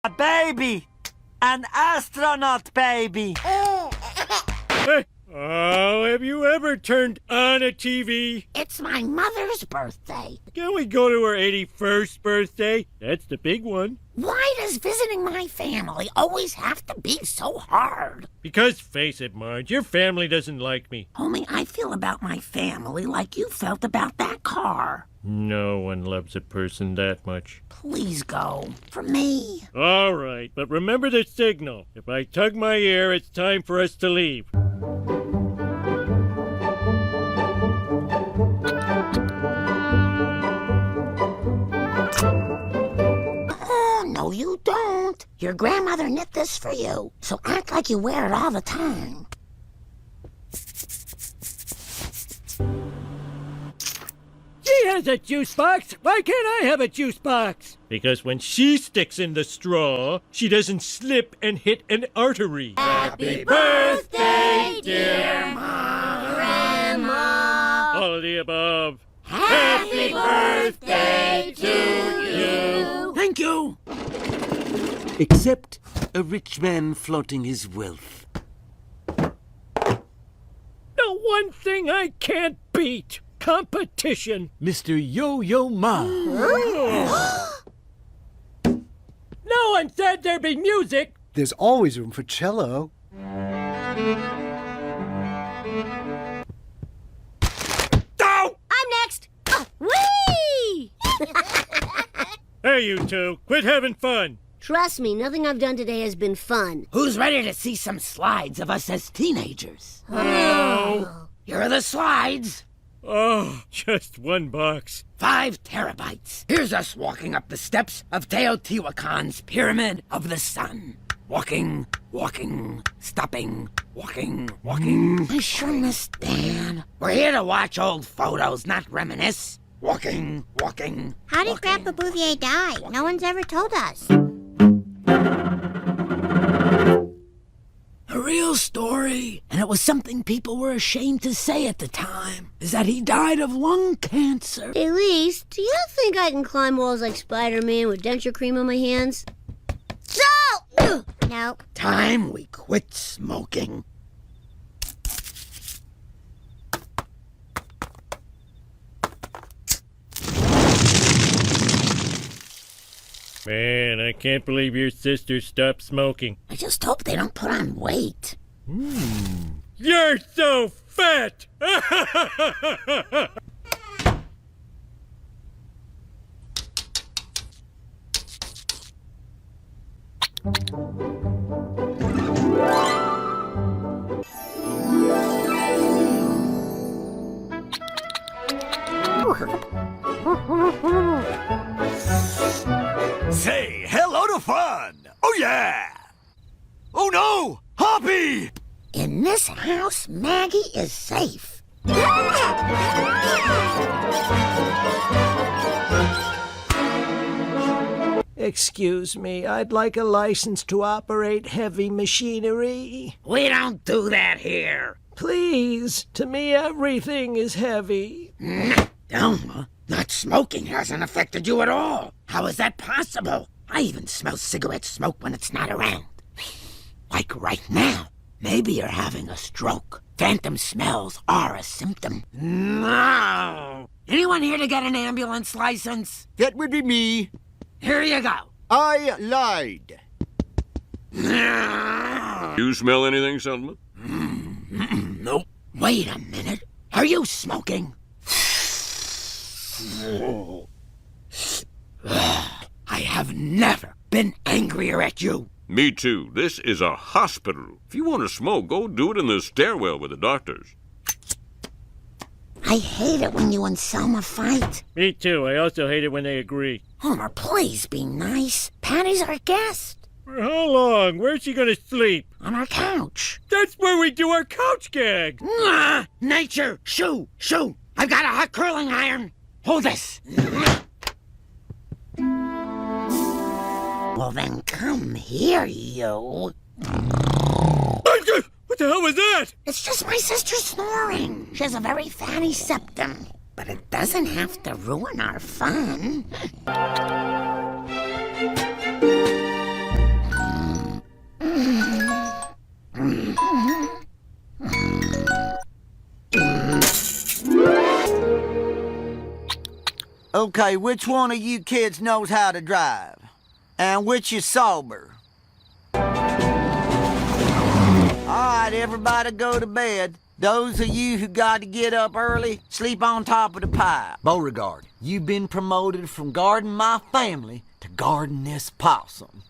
A baby! An astronaut baby! Hey, oh, have you ever turned on a TV? It's my mother's birthday. Can we go to her 81st birthday? That's the big one. Why does visiting my family always have to be so hard? Because face it, Marge, your family doesn't like me. Only I feel about my family like you felt about that car. No one loves a person that much. Please go. For me. All right, but remember the signal. If I tug my ear, it's time for us to leave. Oh, no, you don't. Your grandmother knit this for you, so act like you wear it all the time. She has a juice box. Why can't I have a juice box? Because when she sticks in the straw, she doesn't slip and hit an artery. Happy birthday, dear Grandma. All of the above. Happy birthday to you. Thank you! Except a rich man flaunting his wealth. The one thing I can't beat. Competition. Mr. Yo-Yo Ma. No one said there'd be music. There's always room for cello. Ow! I'm next. Whee! Hey, you two, quit having fun. Trust me, nothing I've done today has been fun. Who's ready to see some slides of us as teenagers? No. Here are the slides. Oh, just one box. 5 terabytes. Here's us walking up the steps of Teotihuacan's Pyramid of the Sun. Walking, walking, stopping, walking, walking. I sure miss Dan. We're here to watch old photos, not reminisce. Walking, walking. How did walking. Grandpa Bouvier die? No one's ever told us. A real story, and it was something people were ashamed to say at the time, is that he died of lung cancer. Elise, do you think I can climb walls like Spider-Man with denture cream on my hands? No! No. Time we quit smoking. Man, I can't believe your sister stopped smoking. I just hope they don't put on weight. You're so fat! Say hello to fun! Oh yeah! Oh no! Hoppy! In this house, Maggie is safe. Excuse me, I'd like a license to operate heavy machinery. We don't do that here. Please, to me everything is heavy. Elma, not smoking hasn't affected you at all. How is that possible? I even smell cigarette smoke when it's not around. Like right now. Maybe you're having a stroke. Phantom smells are a symptom. No! Anyone here to get an ambulance license? That would be me. Here you go. I lied. You smell anything, Selma? Nope. Wait a minute. Are you smoking? I have never been angrier at you. Me too. This is a hospital. If you want to smoke, go do it in the stairwell with the doctors. I hate it when you and Selma fight. Me too. I also hate it when they agree. Homer, please be nice. Patty's our guest. For how long? Where's she gonna sleep? On our couch. That's where we do our couch gags. Nature! Shoo! Shoo! I've got a hot curling iron. Hold this. Well, then come here, you. What the hell was that? It's just my sister snoring. She has a very fatty septum. But it doesn't have to ruin our fun. Okay, which one of you kids knows how to drive? And which is sober? All right, everybody go to bed. Those of you who got to get up early, sleep on top of the pile. Beauregard, you've been promoted from guarding my family to guarding this possum.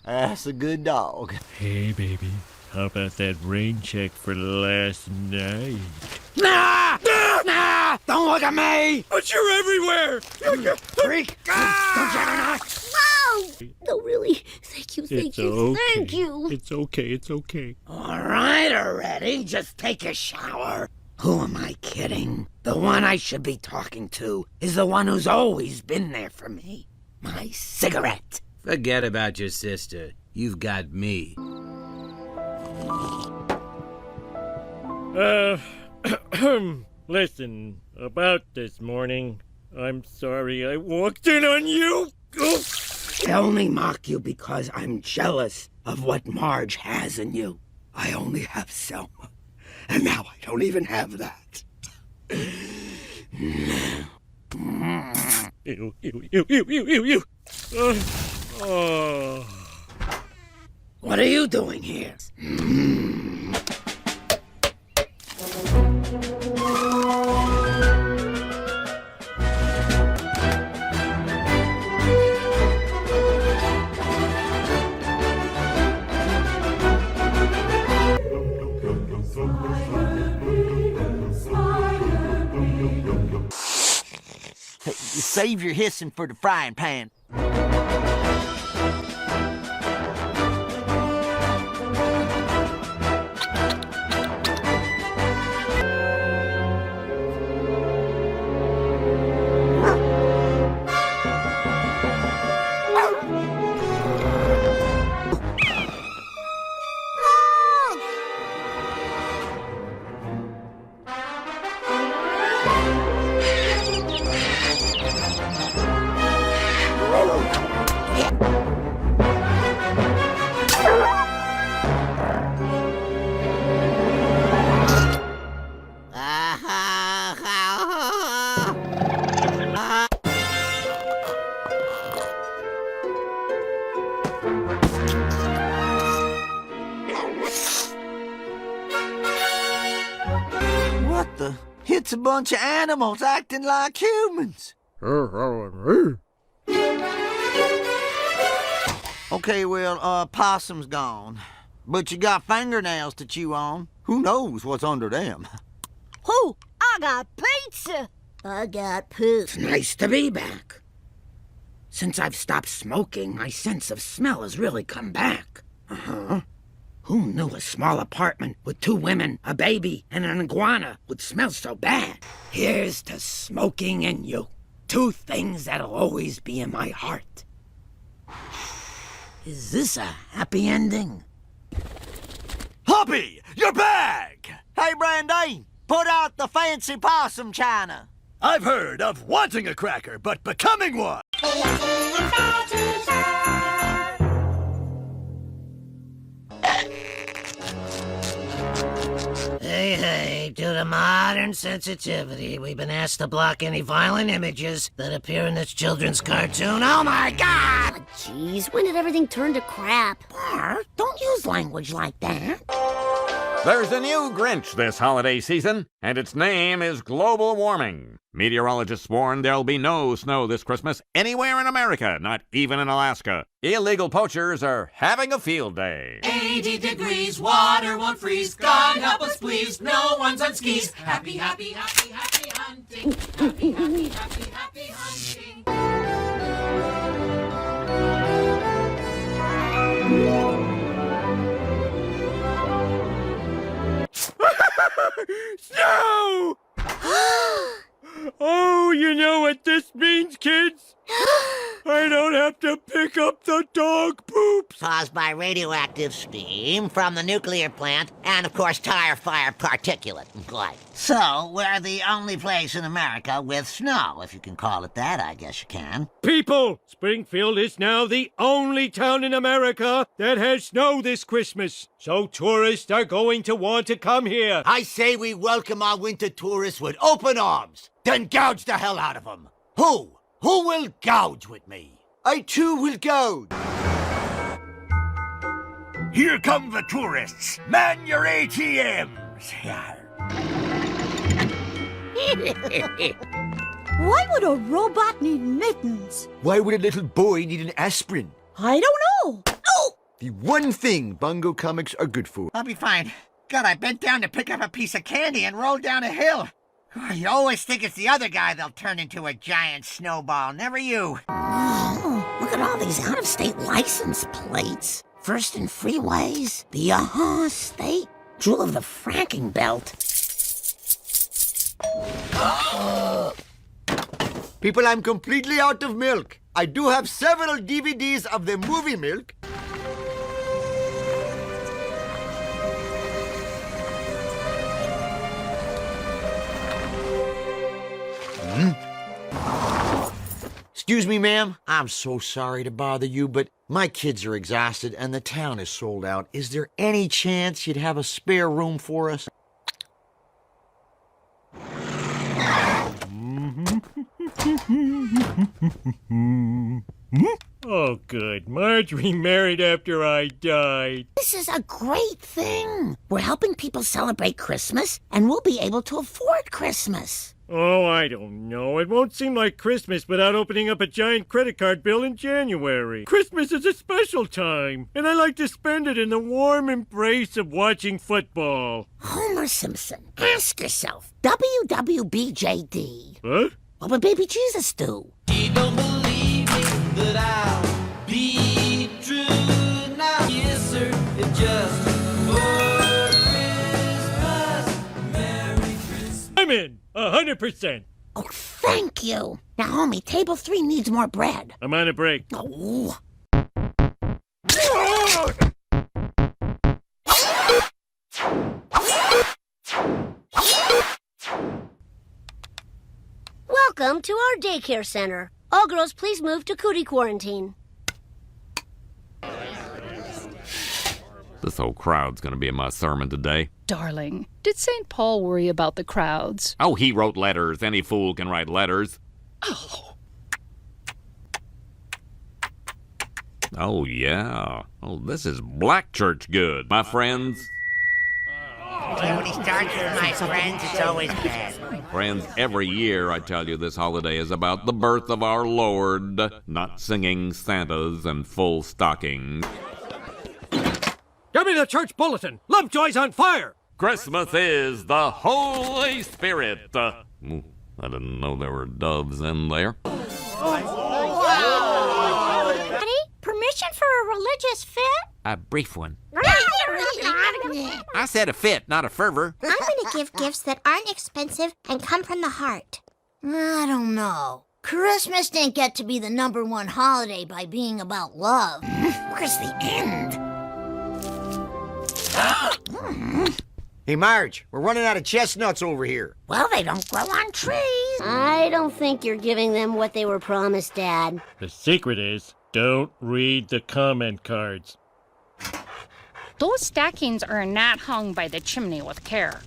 That's a good dog. Hey, baby. How about that rain check for last night? Nah! Nah! Don't look at me! But you're everywhere! Freak! Don't you ever not? Wow! No, really. Thank you, thank It's you, okay. thank you. It's okay, it's okay. All right already, just take a shower. Who am I kidding? The one I should be talking to is the one who's always been there for me. My cigarette. Forget about your sister. You've got me. Listen, about this morning, I'm sorry I walked in on you. I only mock you because I'm jealous of what Marge has in you. I only have Selma, and now I don't even have that. Ew, ew, ew, ew, ew, ew, ew. Oh. What are you doing here? Hey, save your hissing for the frying pan. What the? It's a bunch of animals acting like humans. Okay, well, possum's gone. But you got fingernails to chew on. Who knows what's under them? Oh, I got pizza. I got poop. It's nice to be back. Since I've stopped smoking, my sense of smell has really come back. Uh-huh. Who knew a small apartment with 2 women, a baby, and an iguana would smell so bad? Here's to smoking and you. 2 things that'll always be in my heart. Is this a happy ending? Hoppy, you're back! Hey, Brandine, put out the fancy possum china. I've heard of wanting a cracker, but becoming one. Hey, due to modern sensitivity, we've been asked to block any violent images that appear in this children's cartoon. Oh my God! Jeez, when did everything turn to crap? Bart, don't use language like that. There's a new Grinch this holiday season, and its name is global warming. Meteorologists warn there'll be no snow this Christmas anywhere in America, not even in Alaska. Illegal poachers are having a field day. 80 degrees, water won't freeze. God help us, please. No one's on skis. Happy, happy, happy, happy hunting. Happy, happy, happy, happy hunting. Snow! Oh, you know what this means, kids? I don't have to pick up the dog poops. Caused by radioactive steam from the nuclear plant and, of course, tire fire particulate. Good. So, we're the only place in America with snow, if you can call it that. I guess you can. People, Springfield is now the only town in America that has snow this Christmas. So tourists are going to want to come here. I say we welcome our winter tourists with open arms, then gouge the hell out of them. Who? Who will gouge with me? I too will gouge. Here come the tourists. Man your ATMs. Why would a robot need mittens? Why would a little boy need an aspirin? I don't know. Oh! The one thing Bongo comics are good for. I'll be fine. God, I bent down to pick up a piece of candy and rolled down a hill. You always think it's the other guy they'll turn into a giant snowball, never you. Oh, look at all these out-of-state license plates. First in freeways, the state, jewel of the fracking belt. People, I'm completely out of milk. I do have several DVDs of the movie Milk. Excuse me, ma'am. I'm so sorry to bother you, but my kids are exhausted and the town is sold out. Is there any chance you'd have a spare room for us? Oh, good. Marjorie married after I died. This is a great thing. We're helping people celebrate Christmas, and we'll be able to afford Christmas. Oh, I don't know. It won't seem like Christmas without opening up a giant credit card bill in January. Christmas is a special time, and I like to spend it in the warm embrace of watching football. Homer Simpson, ask yourself, WWBJD. What? What would baby Jesus do? He don't believe me that I'll be true now. Yes, sir, it's just for Christmas. Merry Christmas. I'm in. 100%. Oh, thank you. Now, homie, table 3 needs more bread. I'm on a break. Oh. Welcome to our daycare center. All girls, please move to cootie quarantine. This whole crowd's gonna be in my sermon today. Darling, did St. Paul worry about the crowds? Oh, he wrote letters. Any fool can write letters. Oh, yeah. Oh, this is black church good. My friends. When he starts with my friends, it's always bad. Friends, every year I tell you this holiday is about the birth of our Lord, not singing Santas and full stockings. Give me the church bulletin. Lovejoy's on fire. Christmas is the Holy Spirit. I didn't know there were doves in there. Daddy, permission for a religious fit? A brief one. I said a fit, not a fervor. I'm gonna give gifts that aren't expensive and come from the heart. I don't know. Christmas didn't get to be the #1 holiday by being about love. Where's the end? Hey, Marge, we're running out of chestnuts over here. Well, they don't grow on trees. I don't think you're giving them what they were promised, Dad. The secret is, don't read the comment cards. Those stockings are not hung by the chimney with care.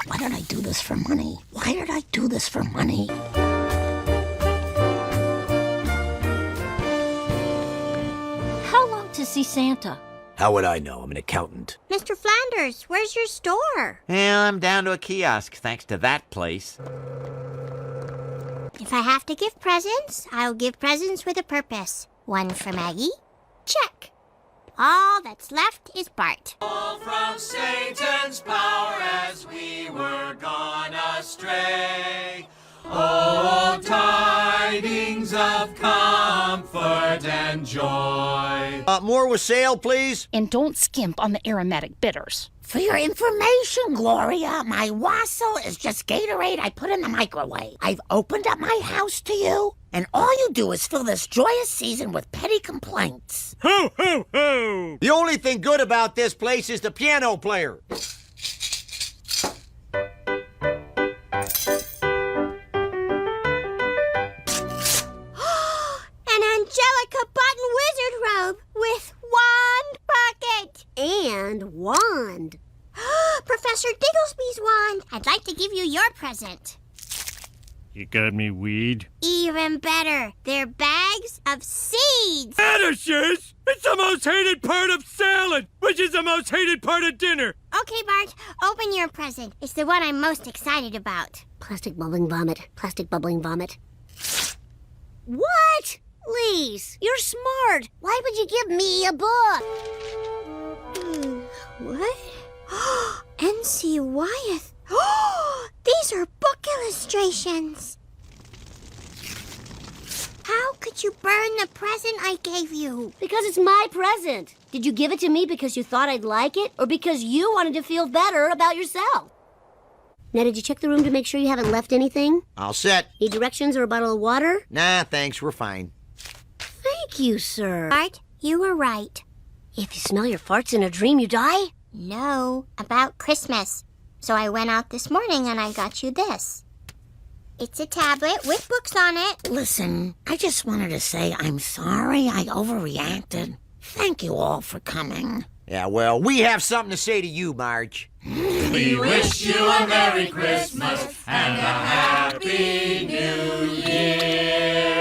Why did I do this for money? Why did I do this for money? How long to see Santa? How would I know? I'm an accountant. Mr. Flanders, where's your store? Well, I'm down to a kiosk thanks to that place. If I have to give presents, I'll give presents with a purpose. One for Maggie? Check. All that's left is Bart. From Satan's power as we were gone astray. Oh, tidings of comfort and joy. More with sale, please. And don't skimp on the aromatic bitters. For your information, Gloria, my wassail is just Gatorade I put in the microwave. I've opened up my house to you, and all you do is fill this joyous season with petty complaints. Ho, ho, ho! The only thing good about this place is the piano player. An Angelica button wizard robe with wand pocket. And wand. Professor Digglesby's wand. I'd like to give you your present. You got me weed? Even better. They're bags of seeds. Radishes! It's the most hated part of salad, which is the most hated part of dinner. Okay, Bart, open your present. It's the one I'm most excited about. Plastic bubbling vomit. Plastic bubbling vomit. What? Lise, you're smart. Why would you give me a book? What? N.C. Wyeth. These are book illustrations. How could you burn the present I gave you? Because it's my present. Did you give it to me because you thought I'd like it, or because you wanted to feel better about yourself? Now, did you check the room to make sure you haven't left anything? All set. Need directions or a bottle of water? Nah, thanks, we're fine. Thank you, sir. Bart, you were right. If you smell your farts in a dream, you die? No, about Christmas. So I went out this morning and I got you this. It's a tablet with books on it. Listen, I just wanted to say I'm sorry I overreacted. Thank you all for coming. Yeah, well, we have something to say to you, Marge. We wish you a Merry Christmas and a Happy New Year.